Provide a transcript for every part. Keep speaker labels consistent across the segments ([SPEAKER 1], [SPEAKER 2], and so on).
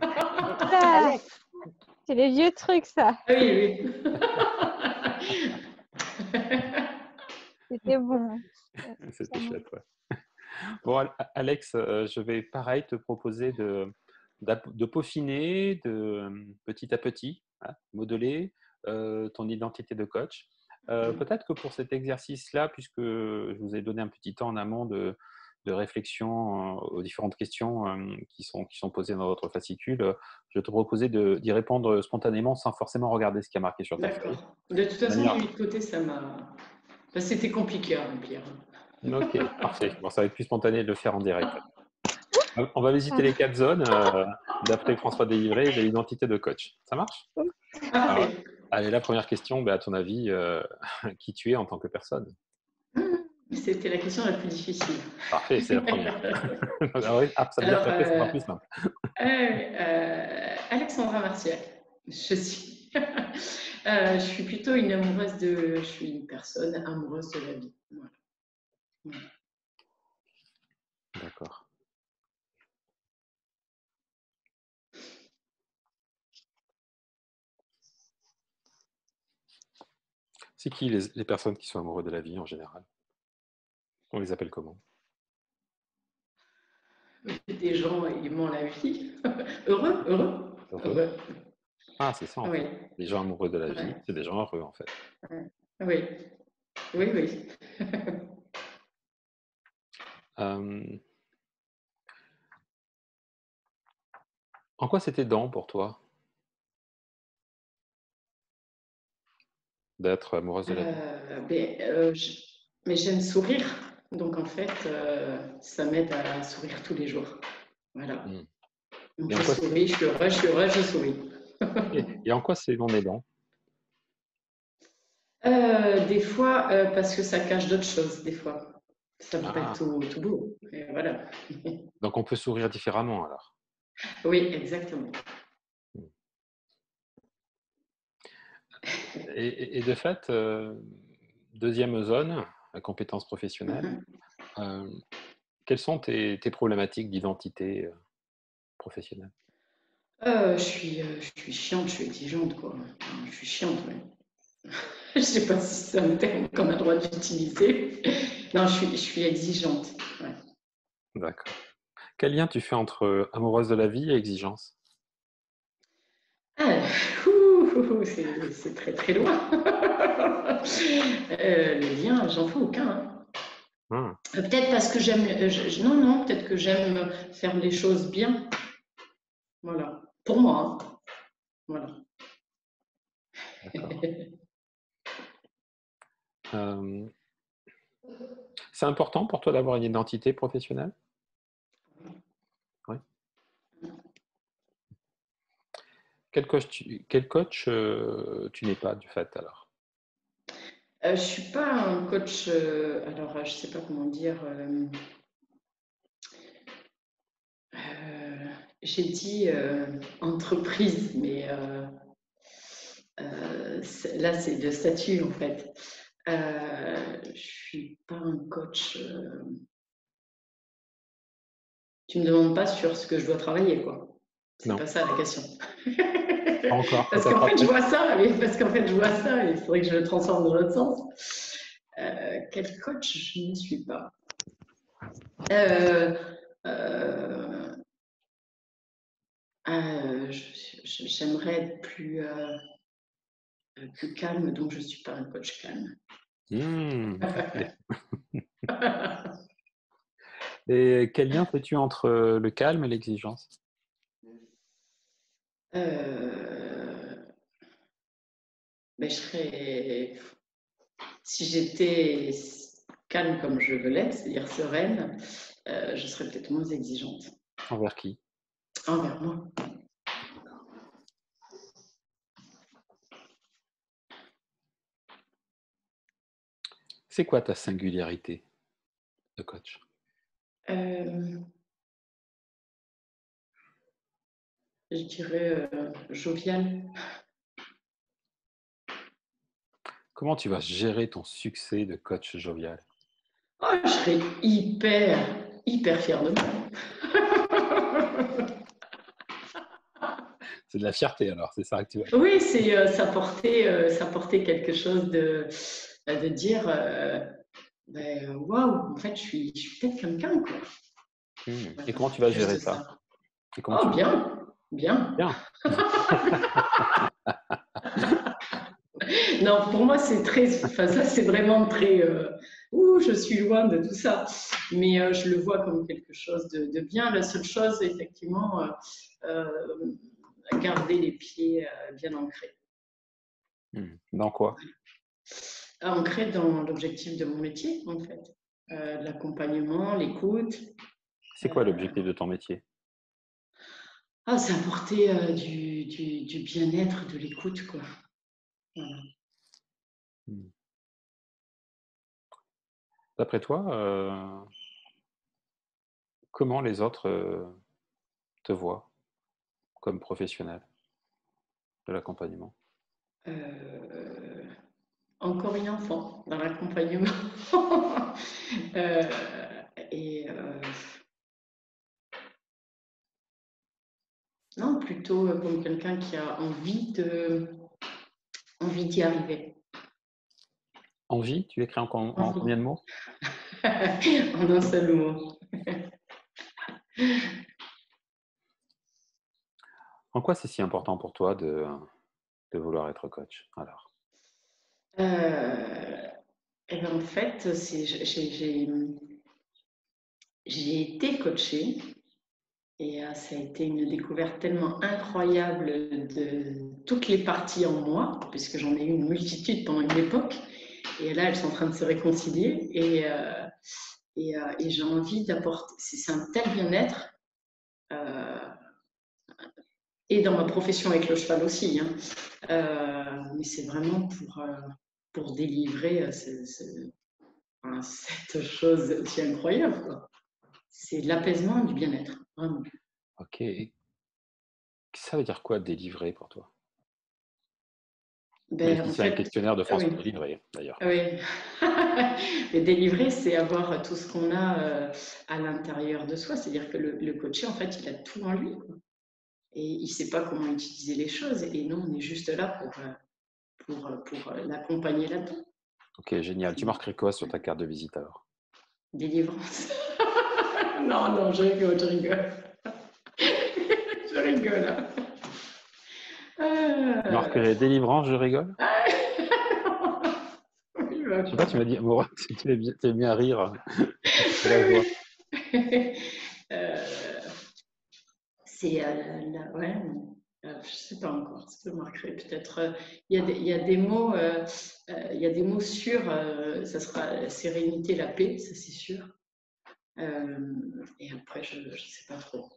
[SPEAKER 1] Ça,
[SPEAKER 2] Alex,
[SPEAKER 1] c'est les vieux trucs, ça.
[SPEAKER 3] Oui, oui.
[SPEAKER 1] C'était bon.
[SPEAKER 4] C'était chouette, ouais. Bon, Alex, je vais pareil te proposer de peaufiner petit à petit, hein, modeler ton identité de coach. Peut-être que pour cet exercice-là, puisque je vous ai donné un petit temps en amont de réflexion aux différentes questions qui sont posées dans votre fascicule, je vais te proposer d'y répondre spontanément sans forcément regarder ce qui a marqué sur ta feuille.
[SPEAKER 3] D'accord. De toute façon, j'ai mis de côté, ça m'a. Enfin, c'était compliqué à remplir.
[SPEAKER 4] Ok, parfait. Bon, ça va être plus spontané de le faire en direct. On va visiter les 4 zones d'après François Délivré de l'identité de coach. Ça marche? Alors,
[SPEAKER 3] Parfait.
[SPEAKER 4] allez, la première question, à ton avis, qui tu es en tant que personne?
[SPEAKER 3] C'était la question la plus difficile.
[SPEAKER 4] Parfait, c'est la première. Alors, ça veut dire qu'après, ça sera plus simple.
[SPEAKER 3] Alexandra Martial. Je suis plutôt une amoureuse de. Je suis une personne amoureuse de la vie. Voilà.
[SPEAKER 4] D'accord. C'est qui les personnes qui sont amoureuses de la vie en général? On les appelle comment?
[SPEAKER 3] Des gens aimant la vie. Heureux.
[SPEAKER 4] Heureux. Ah, c'est ça en
[SPEAKER 3] Oui.
[SPEAKER 4] fait. Les gens amoureux de la vie, c'est des gens heureux en fait.
[SPEAKER 3] Oui. Oui.
[SPEAKER 4] En quoi c'était aidant pour toi d'être amoureuse de la vie?
[SPEAKER 3] Mais j'aime sourire. Donc en fait, ça m'aide à sourire tous les jours. Voilà. Donc je souris, je suis heureuse, je souris.
[SPEAKER 4] Et en quoi c'est non aidant?
[SPEAKER 3] Des fois, parce que ça cache d'autres choses, des fois. Ça peut pas être tout beau. Et voilà.
[SPEAKER 4] Donc on peut sourire différemment alors?
[SPEAKER 3] Oui, exactement.
[SPEAKER 4] Et de fait, deuxième zone, la compétence professionnelle, quelles sont tes problématiques d'identité professionnelle?
[SPEAKER 3] Je suis chiante, je suis exigeante, quoi. Je suis chiante, oui. Je ne sais pas si c'est un terme qu'on a le droit d'utiliser. Non, je suis exigeante. Ouais.
[SPEAKER 4] D'accord. Quel lien tu fais entre amoureuse de la vie et exigence?
[SPEAKER 3] C'est très très loin. Le lien, j'en fais aucun. Hein. Peut-être parce que j'aime. Non, peut-être que j'aime faire les choses bien. Voilà. Pour moi. Hein. Voilà.
[SPEAKER 4] C'est important pour toi d'avoir une identité professionnelle? Oui. Quel coach tu n'es pas du fait alors?
[SPEAKER 3] Je suis pas un coach. Alors, je sais pas comment dire. J'ai dit entreprise, mais là c'est de statut en fait. Je suis pas un coach. Tu me demandes pas sur ce que je dois travailler, quoi. C'est pas ça la question.
[SPEAKER 4] Pas encore.
[SPEAKER 3] Parce qu'en fait, je vois ça, et il faudrait que je le transforme dans l'autre sens. Quel coach je ne suis pas? J'aimerais être plus calme, donc je ne suis pas un coach calme.
[SPEAKER 4] Et quel lien fais-tu entre le calme et l'exigence?
[SPEAKER 3] Si j'étais calme comme je veux l'être, c'est-à-dire sereine, je serais peut-être moins exigeante.
[SPEAKER 4] Envers qui?
[SPEAKER 3] Envers moi.
[SPEAKER 4] C'est quoi ta singularité de coach?
[SPEAKER 3] Je dirais jovial.
[SPEAKER 4] Comment tu vas gérer ton succès de coach jovial?
[SPEAKER 3] Je serais hyper fière de moi.
[SPEAKER 4] C'est de la fierté alors, c'est ça que tu veux.
[SPEAKER 3] Oui, ça portait quelque chose de dire waouh, en fait, je suis peut-être quelqu'un, quoi.
[SPEAKER 4] Et comment tu vas
[SPEAKER 3] Juste
[SPEAKER 4] gérer ça? Et comment
[SPEAKER 3] Oh,
[SPEAKER 4] tu...
[SPEAKER 3] bien, bien.
[SPEAKER 4] Bien.
[SPEAKER 3] Non, pour moi, enfin, ça, c'est vraiment très, je suis loin de tout ça. Mais je le vois comme quelque chose de bien. La seule chose, effectivement, garder les pieds bien ancrés.
[SPEAKER 4] Dans quoi?
[SPEAKER 3] Ancrés dans l'objectif de mon métier, en fait. L'accompagnement, l'écoute.
[SPEAKER 4] C'est quoi l'objectif de ton métier?
[SPEAKER 3] C'est apporter du bien-être, de l'écoute, quoi. Voilà.
[SPEAKER 4] D'après toi, comment les autres te voient comme professionnel de l'accompagnement?
[SPEAKER 3] Encore une enfant dans l'accompagnement. Euh, et non, plutôt comme quelqu'un qui a envie d'y arriver.
[SPEAKER 4] Envie, tu l'écris en combien de mots?
[SPEAKER 3] En un seul mot.
[SPEAKER 4] En quoi c'est si important pour toi de vouloir être coach alors?
[SPEAKER 3] Et ben en fait, j'ai été coachée et ça a été une découverte tellement incroyable de toutes les parties en moi, puisque j'en ai eu une multitude pendant une époque. Et là, elles sont en train de se réconcilier et j'ai envie d'apporter. C'est un tel bien-être. Et dans ma profession avec le cheval aussi, hein. Mais c'est vraiment pour délivrer cette chose aussi incroyable, quoi. C'est de l'apaisement, du bien-être, vraiment.
[SPEAKER 4] Ok. Ça veut dire quoi délivrer pour toi? Même
[SPEAKER 3] Ben,
[SPEAKER 4] si
[SPEAKER 3] en
[SPEAKER 4] c'est un
[SPEAKER 3] fait,
[SPEAKER 4] questionnaire de France
[SPEAKER 3] oui,
[SPEAKER 4] pour délivrer, d'ailleurs.
[SPEAKER 3] oui. Mais délivrer, c'est avoir tout ce qu'on a à l'intérieur de soi. C'est-à-dire que le coaché, en fait, il a tout en lui, quoi. Et il ne sait pas comment utiliser les choses. Et nous, on est juste là pour l'accompagner là-dedans.
[SPEAKER 4] Ok, génial. Tu marquerais quoi sur ta carte de visite alors?
[SPEAKER 3] Délivrance. Non, non, je rigole, je rigole. Je rigole.
[SPEAKER 4] Tu marquerais délivrance, je rigole?
[SPEAKER 3] Oui, bah,
[SPEAKER 4] Je sais pas, tu m'as dit, Maura, tu aimes bien rire. C'est la joie.
[SPEAKER 3] euh, c'est ouais, je sais pas encore ce que je marquerai. Peut-être il y a des mots, il y a des mots sûrs. Ça sera la sérénité, la paix, ça c'est sûr. Et après, je sais pas trop.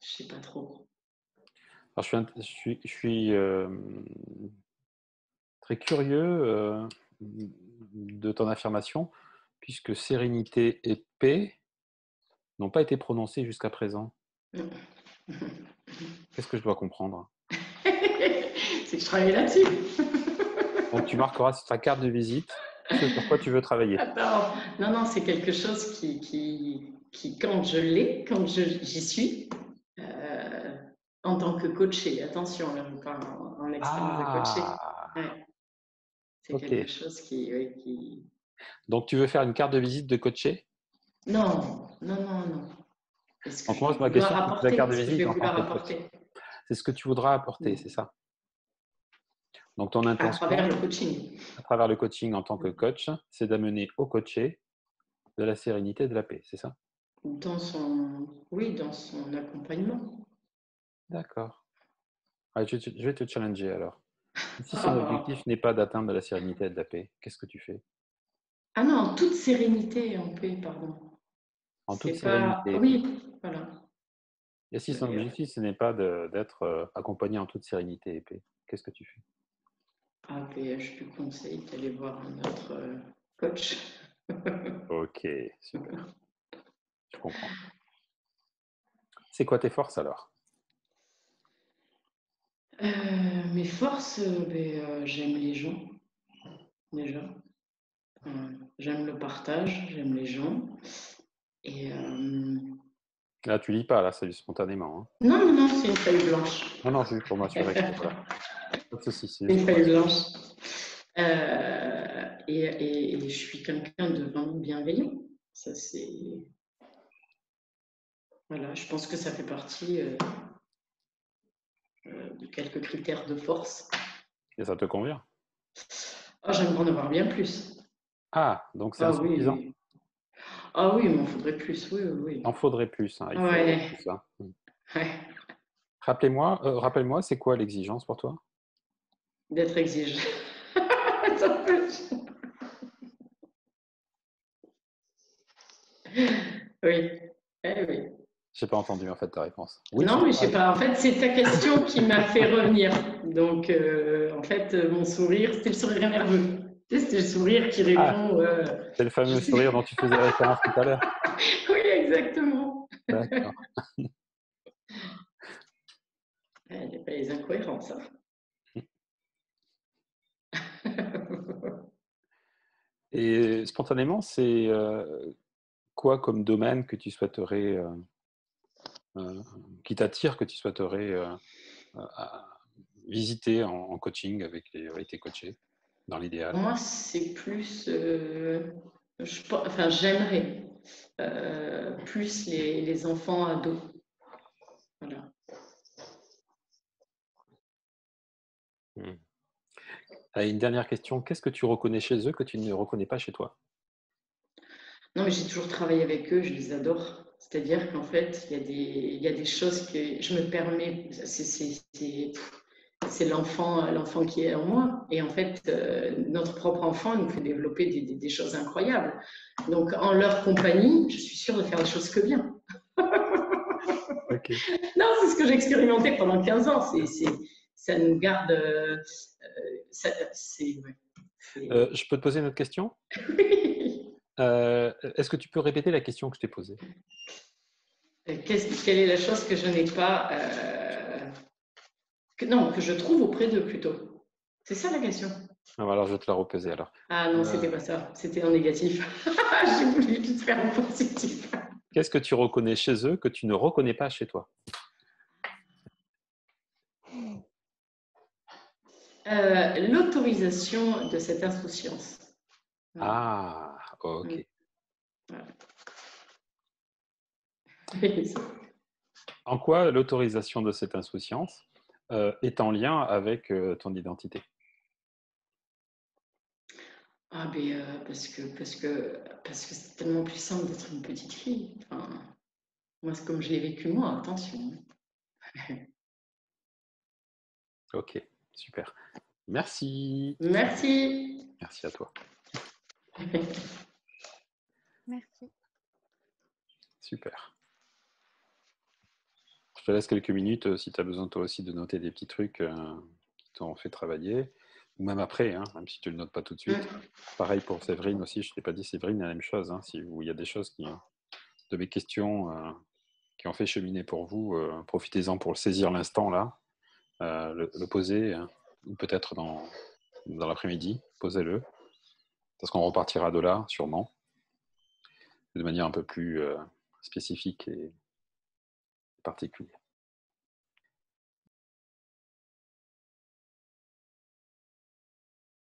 [SPEAKER 3] Je sais pas trop.
[SPEAKER 4] Alors, je suis très curieux de ton affirmation, puisque sérénité et paix n'ont pas été prononcées jusqu'à présent. Qu'est-ce que je dois comprendre?
[SPEAKER 3] C'est que je travaille là-dessus.
[SPEAKER 4] Donc, tu marqueras sur ta carte de visite ce sur quoi tu veux travailler.
[SPEAKER 3] Attends, non, non, c'est quelque chose qui quand je l'ai, quand j'y suis, euh, en tant que coaché, attention, là, je parle en expérience de coaché.
[SPEAKER 4] Ah,
[SPEAKER 3] Ouais, c'est
[SPEAKER 4] ok.
[SPEAKER 3] quelque chose oui, qui...
[SPEAKER 4] Donc, tu veux faire une carte de visite de coaché?
[SPEAKER 3] Non, non, non, non. C'est ce que
[SPEAKER 4] Donc,
[SPEAKER 3] je
[SPEAKER 4] moi,
[SPEAKER 3] vais
[SPEAKER 4] ma question,
[SPEAKER 3] vouloir
[SPEAKER 4] c'est la carte
[SPEAKER 3] apporter,
[SPEAKER 4] de
[SPEAKER 3] ce que je vais
[SPEAKER 4] visite en tant
[SPEAKER 3] vouloir
[SPEAKER 4] que coach.
[SPEAKER 3] apporter
[SPEAKER 4] C'est ce que tu voudras apporter, c'est ça? Donc, ton
[SPEAKER 3] à travers
[SPEAKER 4] intention,
[SPEAKER 3] le coaching.
[SPEAKER 4] à travers le coaching en tant que coach, c'est d'amener au coaché de la sérénité et de la paix, c'est ça?
[SPEAKER 3] Oui, dans son accompagnement.
[SPEAKER 4] D'accord. Ah, je vais te challenger alors. Si son
[SPEAKER 3] Ah,
[SPEAKER 4] objectif n'est pas d'atteindre la sérénité et de la paix, qu'est-ce que tu fais?
[SPEAKER 3] ah non, en toute sérénité et en paix, pardon.
[SPEAKER 4] En toute
[SPEAKER 3] C'est pas...
[SPEAKER 4] sérénité et paix.
[SPEAKER 3] Oui, voilà.
[SPEAKER 4] Et si son objectif, ce n'est pas d'être accompagné en toute sérénité et paix, qu'est-ce que tu fais?
[SPEAKER 3] Ah, ben, je te conseille d'aller voir un autre coach.
[SPEAKER 4] Ok, super, je comprends. C'est quoi tes forces alors?
[SPEAKER 3] Mes forces, j'aime les gens, déjà. J'aime le partage, j'aime les gens. Et
[SPEAKER 4] Là, tu lis pas, là, c'est du spontanément. Hein.
[SPEAKER 3] Non, non, non, c'est une feuille blanche.
[SPEAKER 4] Non, c'est juste pour m'assurer. Voilà. Pas de souci, c'est
[SPEAKER 3] C'est
[SPEAKER 4] juste
[SPEAKER 3] une
[SPEAKER 4] pour
[SPEAKER 3] feuille
[SPEAKER 4] m'assurer.
[SPEAKER 3] blanche. Et je suis quelqu'un de vraiment bienveillant. Ça, c'est... Voilà, je pense que ça fait partie de quelques critères de force.
[SPEAKER 4] Et ça te convient?
[SPEAKER 3] Ah, j'aimerais en avoir bien plus.
[SPEAKER 4] Ah, donc c'est
[SPEAKER 3] Ah
[SPEAKER 4] insuffisant.
[SPEAKER 3] oui. Ah oui, il m'en faudrait plus. Oui, oui,
[SPEAKER 4] Il en faudrait plus. Hein. Il
[SPEAKER 3] oui.
[SPEAKER 4] faudrait
[SPEAKER 3] Ouais,
[SPEAKER 4] plus. Hein.
[SPEAKER 3] ouais.
[SPEAKER 4] Rappelle-moi, c'est quoi l'exigence pour toi?
[SPEAKER 3] D'être exigeant. Oui. Eh oui.
[SPEAKER 4] J'ai pas entendu en fait ta réponse. Oui,
[SPEAKER 3] Non,
[SPEAKER 4] c'est
[SPEAKER 3] mais je sais
[SPEAKER 4] ça.
[SPEAKER 3] pas. En fait, c'est ta question qui m'a fait revenir. Donc, en fait, mon sourire, c'était le sourire nerveux. Tu sais, c'était le sourire qui
[SPEAKER 4] Ah,
[SPEAKER 3] répond.
[SPEAKER 4] c'est le
[SPEAKER 3] Je
[SPEAKER 4] fameux
[SPEAKER 3] sais.
[SPEAKER 4] sourire dont tu faisais référence tout à l'heure.
[SPEAKER 3] Oui, exactement.
[SPEAKER 4] D'accord.
[SPEAKER 3] Il n'y a pas les incohérences. Hein.
[SPEAKER 4] Et spontanément, c'est quoi comme domaine que tu souhaiterais, qui t'attire, que tu souhaiterais visiter en coaching avec tes coachés, dans l'idéal?
[SPEAKER 3] Moi, c'est plus. Enfin, j'aimerais plus les enfants ados. Voilà.
[SPEAKER 4] Hmm. Allez, une dernière question. Qu'est-ce que tu reconnais chez eux que tu ne reconnais pas chez toi?
[SPEAKER 3] Non, mais j'ai toujours travaillé avec eux, je les adore. C'est-à-dire qu'en fait, il y a des choses que je me permets. C'est l'enfant qui est en moi. Et en fait, notre propre enfant nous fait développer des choses incroyables. Donc, en leur compagnie, je suis sûre de faire les choses que bien.
[SPEAKER 4] Ok.
[SPEAKER 3] Non, c'est ce que j'ai expérimenté pendant 15 ans. Ça nous garde. Ouais,
[SPEAKER 4] Je peux te poser une autre question? Est-ce que tu peux répéter la question que je t'ai posée?
[SPEAKER 3] Quelle est la chose que je n'ai pas. Non, que je trouve auprès d'eux plutôt. C'est ça la question.
[SPEAKER 4] Ah, alors, je vais te la reposer alors.
[SPEAKER 3] Ah non, c'était pas ça. C'était en négatif. J'ai voulu tout faire en positif.
[SPEAKER 4] Qu'est-ce que tu reconnais chez eux que tu ne reconnais pas chez toi?
[SPEAKER 3] L'autorisation de cette insouciance. Voilà.
[SPEAKER 4] Ah, ok.
[SPEAKER 3] Voilà.
[SPEAKER 4] En quoi l'autorisation de cette insouciance est en lien avec ton identité?
[SPEAKER 3] Ah, mais parce que c'est tellement puissant d'être une petite fille. Enfin, moi, c'est comme je l'ai vécu moi, attention.
[SPEAKER 4] Ok, super. Merci.
[SPEAKER 3] Merci.
[SPEAKER 4] Merci à toi.
[SPEAKER 1] Merci.
[SPEAKER 4] Super. Je te laisse quelques minutes si tu as besoin toi aussi de noter des petits trucs qui t'ont fait travailler. Ou même après, hein, même si tu ne le notes pas tout de suite. Pareil pour Séverine aussi, je ne t'ai pas dit Séverine, la même chose. Hein, si il y a des choses de mes questions qui ont fait cheminer pour vous, profitez-en pour saisir l'instant là, le poser, hein, ou peut-être dans l'après-midi, posez-le, parce qu'on repartira de là, sûrement, de manière un peu plus spécifique et particulière.